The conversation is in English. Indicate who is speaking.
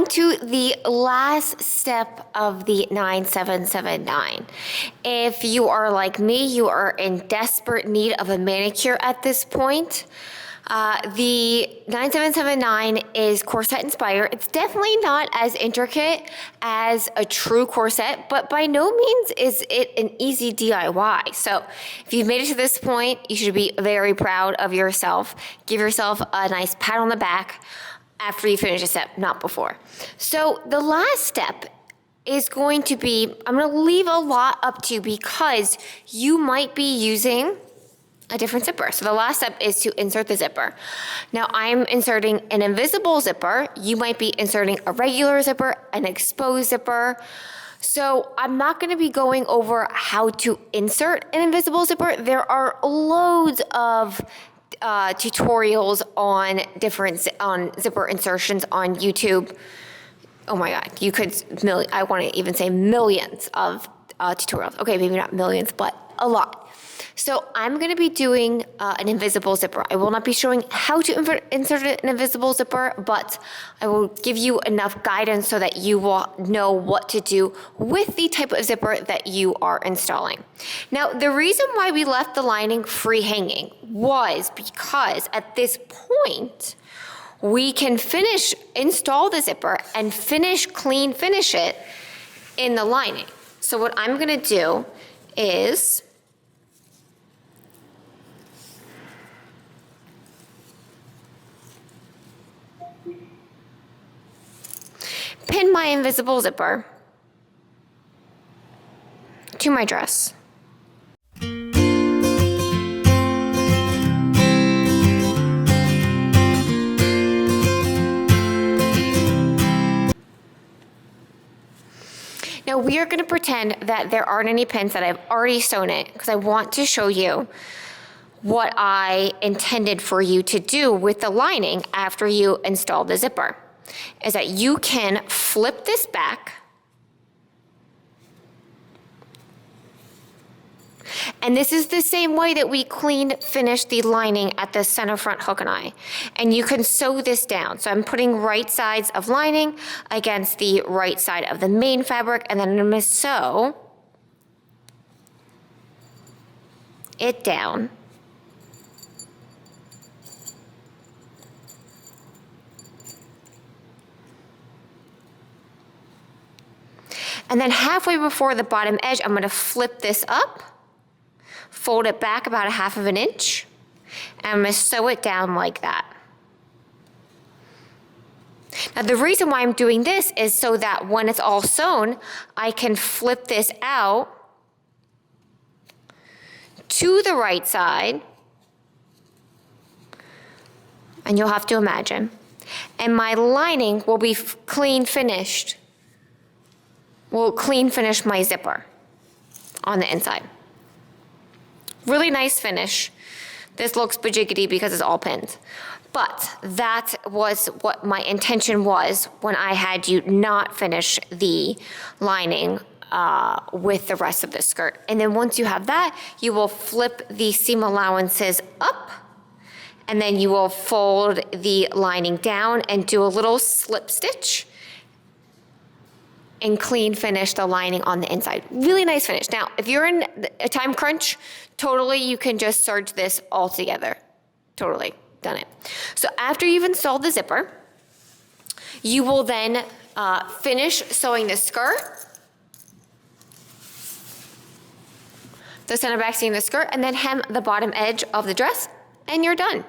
Speaker 1: on to the last step of the 9779. If you are like me, you are in desperate need of a manicure at this point. The 9779 is corset inspired. It's definitely not as intricate as a true corset, but by no means is it an easy DIY. So if you've made it to this point, you should be very proud of yourself. Give yourself a nice pat on the back after you finish a step, not before. So the last step is going to be, I'm going to leave a lot up to you because you might be using a different zipper. So the last step is to insert the zipper. Now I'm inserting an invisible zipper. You might be inserting a regular zipper, an exposed zipper. So I'm not going to be going over how to insert an invisible zipper. There are loads of tutorials on zipper insertions on YouTube. Oh my God, you could, I want to even say millions of tutorials. Okay, maybe not millions, but a lot. So I'm going to be doing an invisible zipper. I will not be showing how to insert an invisible zipper, but I will give you enough guidance so that you will know what to do with the type of zipper that you are installing. Now, the reason why we left the lining free hanging was because at this point, we can install the zipper and clean finish it in the lining. So what I'm going to do is pin my invisible zipper to my dress. Now we are going to pretend that there aren't any pins, that I've already sewn it, because I want to show you what I intended for you to do with the lining after you install the zipper. Is that you can flip this back and this is the same way that we finished the lining at the center front hook and eye. And you can sew this down. So I'm putting right sides of lining against the right side of the main fabric, and then I'm going to sew it down. And then halfway before the bottom edge, I'm going to flip this up, fold it back about 1/2 inch, and I'm going to sew it down like that. Now the reason why I'm doing this is so that when it's all sewn, I can flip this out to the right side, and you'll have to imagine, and my lining will be clean finished. Will clean finish my zipper on the inside. Really nice finish. This looks bajiggity because it's all pinned. But that was what my intention was when I had you not finish the lining with the rest of the skirt. And then once you have that, you will flip the seam allowances up, and then you will fold the lining down and do a little slip stitch and clean finish the lining on the inside. Really nice finish. Now, if you're in a time crunch, totally you can just serge this all together. Totally, done it. So after you've installed the zipper, you will then finish sewing the skirt, the center back seam of the skirt, and then hem the bottom edge of the dress, and you're done.